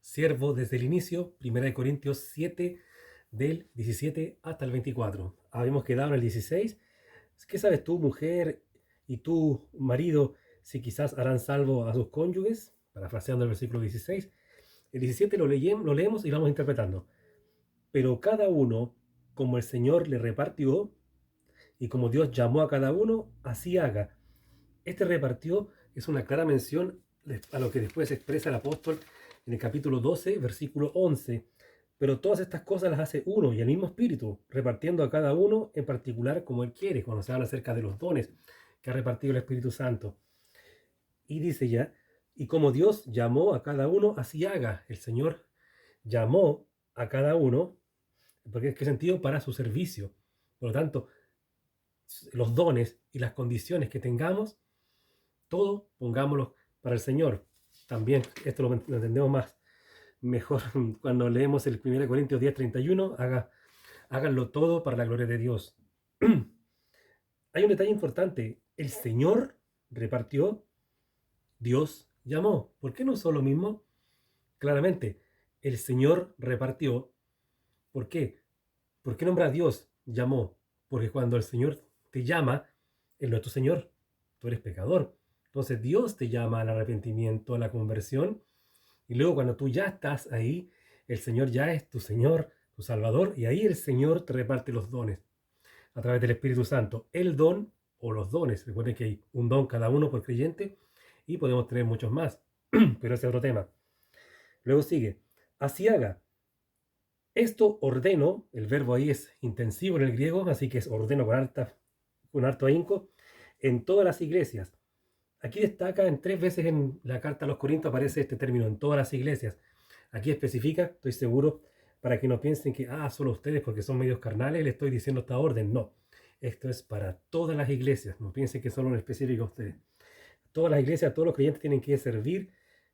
siervo desde el inicio, 1 Corintios 7, del 17 hasta el 24. Habíamos quedado en el 16. ¿Qué sabes tú, mujer, y tú, marido, si quizás harán salvo a sus cónyuges? Parafraseando el versículo 16. El 17 lo leemos y lo vamos interpretando. Pero cada uno, como el Señor le repartió, y como Dios llamó a cada uno, así haga. Este repartió es una clara mención a lo que después expresa el apóstol en el capítulo 12, versículo 11. Pero todas estas cosas las hace uno y el mismo Espíritu, repartiendo a cada uno en particular como Él quiere, cuando se habla acerca de los dones que ha repartido el Espíritu Santo. Y dice ya, y como Dios llamó a cada uno, así haga. El Señor llamó a cada uno, porque ¿en qué sentido? Para su servicio. Por lo tanto, los dones y las condiciones que tengamos, todo pongámoslo para el Señor. También esto lo entendemos más mejor cuando leemos el 1 Corintios 10:31, háganlo todo para la gloria de Dios. Hay un detalle importante, el Señor repartió, Dios llamó. ¿Por qué no usó lo mismo? Claramente, el Señor repartió. ¿Por qué? ¿Por qué nombra a Dios llamó? Porque cuando el Señor te llama, Él no es tu Señor, tú eres pecador. Entonces Dios te llama al arrepentimiento, a la conversión, y luego cuando tú ya estás ahí, el Señor ya es tu Señor, tu Salvador, y ahí el Señor te reparte los dones a través del Espíritu Santo. El don o los dones. Recuerden que hay un don cada uno por creyente y podemos tener muchos más, pero ese es otro tema. Luego sigue, así haga. Esto ordeno, el verbo ahí es intensivo en el griego, así que es ordeno con harto ahínco, en todas las iglesias. Aquí destaca en 3 veces en la carta a los Corintios aparece este término, en todas las iglesias. Aquí especifica, estoy seguro, para que no piensen que, solo ustedes porque son medios carnales le estoy diciendo esta orden. No, esto es para todas las iglesias, no piensen que solo en específico ustedes. Todas las iglesias, todos los creyentes tienen que servir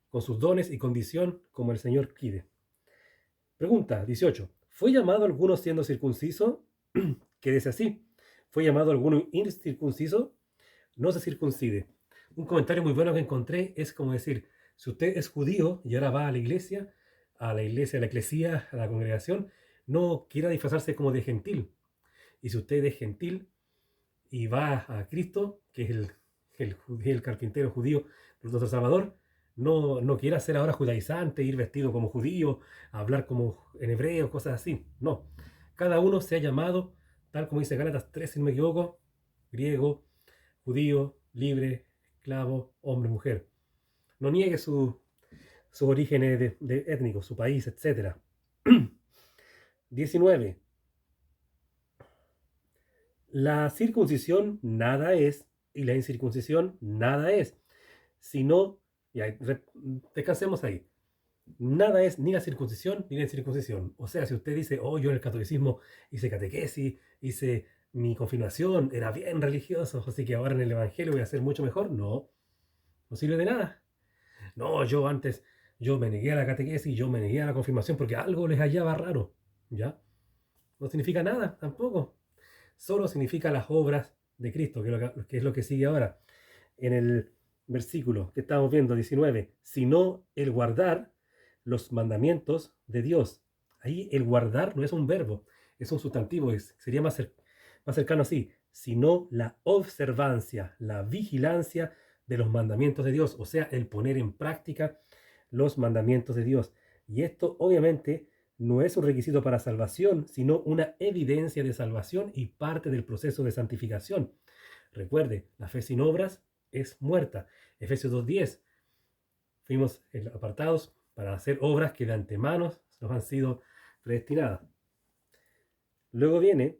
con sus dones y condición como el Señor pide. Pregunta 18. ¿Fue llamado alguno siendo circunciso? Quédese así. ¿Fue llamado alguno incircunciso? No se circuncide. Un comentario muy bueno que encontré es como decir, si usted es judío y ahora va a la iglesia, a la eclesía, a la congregación, no quiera disfrazarse como de gentil. Y si usted es gentil y va a Cristo, que es el carpintero judío, nuestro Salvador, no quiera ser ahora judaizante, ir vestido como judío, hablar como en hebreo, cosas así. No. Cada uno se ha llamado, tal como dice Gálatas 3, si no me equivoco, griego, judío, libre, esclavo, hombre, mujer. No niegue sus orígenes étnicos, su país, etc. 19. La circuncisión nada es y la incircuncisión nada es, sino, descansemos ahí, nada es ni la circuncisión ni la incircuncisión. O sea, si usted dice, yo en el catolicismo hice catequesis, hice mi confirmación, era bien religioso, así que ahora en el evangelio voy a ser mucho mejor, no sirve de nada. No, yo me negué a la catequesis, yo me negué a la confirmación porque algo les hallaba raro, ¿ya? No significa nada tampoco. Solo significa las obras de Cristo, que es lo que sigue ahora. En el versículo que estamos viendo, 19, sino el guardar los mandamientos de Dios. Ahí el guardar no es un verbo, es un sustantivo, sería más cercano así, sino la observancia, la vigilancia de los mandamientos de Dios, o sea, el poner en práctica los mandamientos de Dios. Y esto obviamente no es un requisito para salvación, sino una evidencia de salvación y parte del proceso de santificación. Recuerde, la fe sin obras es muerta. Efesios 2:10. Fuimos apartados para hacer obras que de antemano nos han sido predestinadas. Luego viene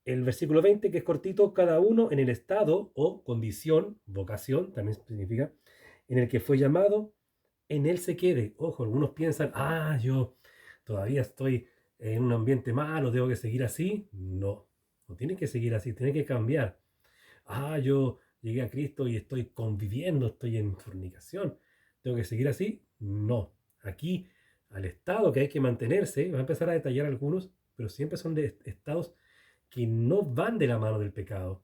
el versículo 20, que es cortito, cada uno en el estado o condición, vocación, también significa, en el que fue llamado, en él se quede. Ojo, algunos piensan, yo todavía estoy en un ambiente malo, tengo que seguir así. No, no tiene que seguir así, tiene que cambiar. Yo llegué a Cristo y estoy conviviendo, estoy en fornicación, tengo que seguir así. No, aquí al estado que hay que mantenerse, va a empezar a detallar algunos, pero siempre son de estados que no van de la mano del pecado.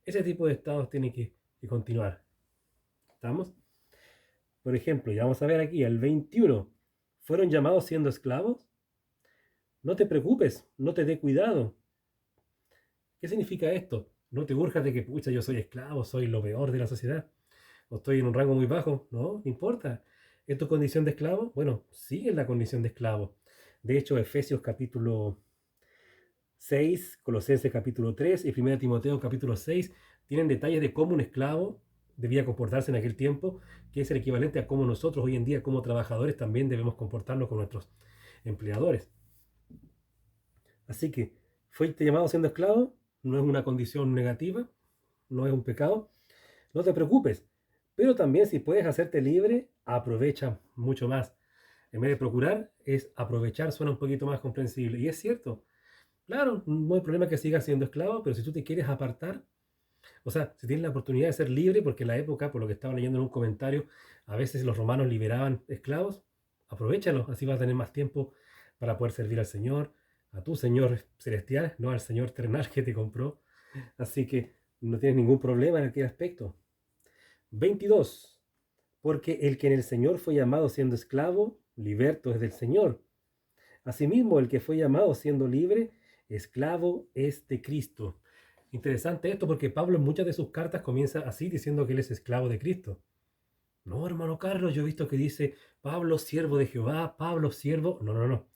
Ese tipo de estados tiene que continuar. ¿Estamos? Por ejemplo, ya vamos a ver aquí, el 21. ¿Fueron llamados siendo esclavos? No te preocupes, no te dé cuidado. ¿Qué significa esto? No te urjas de que, pucha, yo soy esclavo, soy lo peor de la sociedad, o estoy en un rango muy bajo. No importa. ¿Es tu condición de esclavo? Bueno, sigue en la condición de esclavo. De hecho, Efesios capítulo 6, Colosenses capítulo 3 y 1 Timoteo capítulo 6 tienen detalles de cómo un esclavo debía comportarse en aquel tiempo, que es el equivalente a cómo nosotros hoy en día como trabajadores también debemos comportarnos con nuestros empleadores. Así que, ¿fuiste llamado siendo esclavo? No es una condición negativa, no es un pecado. No te preocupes, pero también si puedes hacerte libre, aprovecha mucho más. En vez de procurar, es aprovechar, suena un poquito más comprensible. Y es cierto, claro, no hay problema que sigas siendo esclavo, pero si tú te quieres apartar, o sea, si tienes la oportunidad de ser libre, porque en la época, por lo que estaba leyendo en un comentario, a veces los romanos liberaban esclavos, aprovéchalo, así vas a tener más tiempo para poder servir al Señor, a tu Señor celestial, no al Señor terrenal que te compró. Así que no tienes ningún problema en aquel aspecto. 22. Porque el que en el Señor fue llamado siendo esclavo, liberto es del Señor. Asimismo, el que fue llamado siendo libre, esclavo es de Cristo. Interesante esto porque Pablo en muchas de sus cartas comienza así diciendo que él es esclavo de Cristo. No, hermano Carlos, yo he visto que dice Pablo, siervo de Jehová, Pablo, siervo. No, no, no.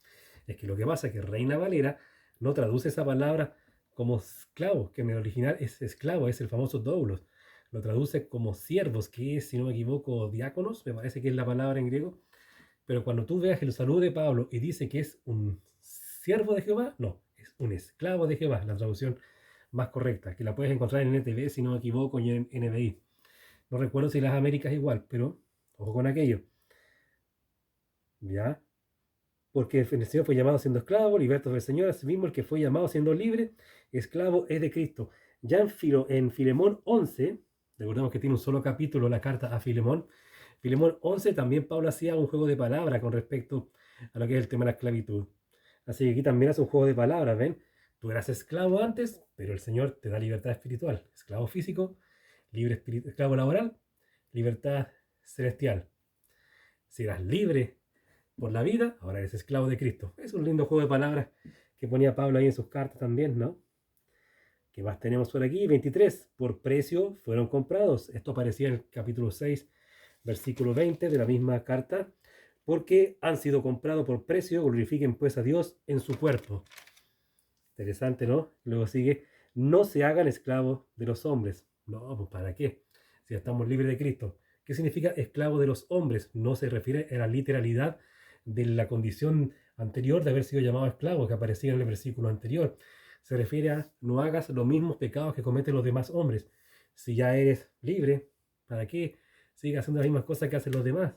Es que lo que pasa es que Reina Valera no traduce esa palabra como esclavo, que en el original es esclavo, es el famoso doulos. Lo traduce como siervos, que es, si no me equivoco, diáconos, me parece que es la palabra en griego. Pero cuando tú veas el saludo de Pablo y dice que es un siervo de Jehová, no, es un esclavo de Jehová, la traducción más correcta, que la puedes encontrar en NTV, si no me equivoco, y en NBI. No recuerdo si las Américas igual, pero ojo con aquello. ¿Ya? Porque el Señor fue llamado siendo esclavo, liberto del Señor, asimismo el que fue llamado siendo libre, esclavo es de Cristo. Ya en Filemón 11, recordemos que tiene un solo capítulo la carta a Filemón, Filemón 11 también Pablo hacía un juego de palabras con respecto a lo que es el tema de la esclavitud. Así que aquí también hace un juego de palabras, ¿ven? Tú eras esclavo antes, pero el Señor te da libertad espiritual. Esclavo físico, esclavo laboral, libertad celestial. Si eras libre por la vida, ahora eres esclavo de Cristo. Es un lindo juego de palabras que ponía Pablo ahí en sus cartas también, ¿no? ¿Qué más tenemos por aquí? 23. Por precio fueron comprados. Esto aparecía en el capítulo 6, versículo 20 de la misma carta. Porque han sido comprados por precio, glorifiquen pues a Dios en su cuerpo. Interesante, ¿no? Luego sigue, no se hagan esclavos de los hombres. No, pues ¿para qué? Si ya estamos libres de Cristo. ¿Qué significa esclavo de los hombres? No se refiere a la literalidad de la condición anterior de haber sido llamado esclavo que aparecía en el versículo anterior. Se refiere a no hagas los mismos pecados que cometen los demás hombres. Si ya eres libre, ¿para qué sigas haciendo las mismas cosas que hacen los demás?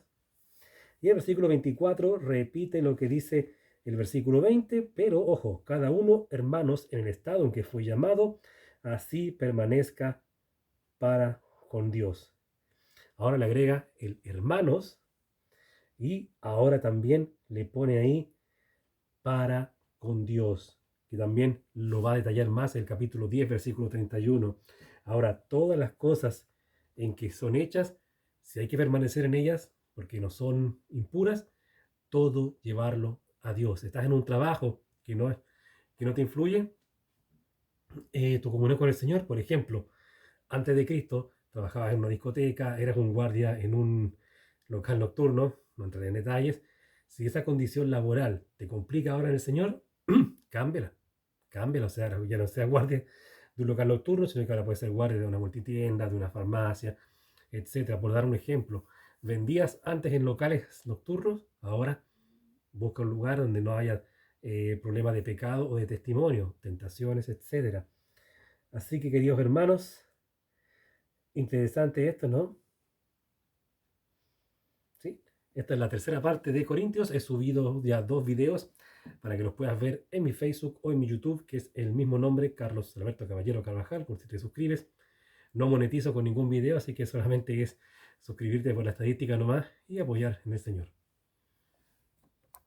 Y el versículo 24 repite lo que dice el versículo 20, pero ojo, cada uno, hermanos, en el estado en que fue llamado, así permanezca para con Dios. Ahora le agrega el hermanos y ahora también le pone ahí para con Dios, que también lo va a detallar más en el capítulo 10, versículo 31. Ahora, todas las cosas en que son hechas, si hay que permanecer en ellas, porque no son impuras, todo llevarlo a Dios. Estás en un trabajo que no te influye, tu comunión con el Señor, por ejemplo, antes de Cristo, trabajabas en una discoteca, eras un guardia en un local nocturno, no entraré en detalles. Si esa condición laboral te complica ahora en el Señor, cámbiala, cámbiala, o sea, ya no seas guardia de un local nocturno, sino que ahora puedes ser guardia de una multitienda, de una farmacia, etcétera. Por dar un ejemplo, vendías antes en locales nocturnos, ahora busca un lugar donde no haya problemas de pecado o de testimonio, tentaciones, etcétera. Así que, queridos hermanos, interesante esto, ¿no? ¿Sí? Esta es la tercera parte de Corintios. He subido ya 2 videos para que los puedas ver en mi Facebook o en mi YouTube, que es el mismo nombre, Carlos Alberto Caballero Carvajal, por si te suscribes. No monetizo con ningún video, así que solamente es suscribirte por la estadística nomás y apoyar en el Señor.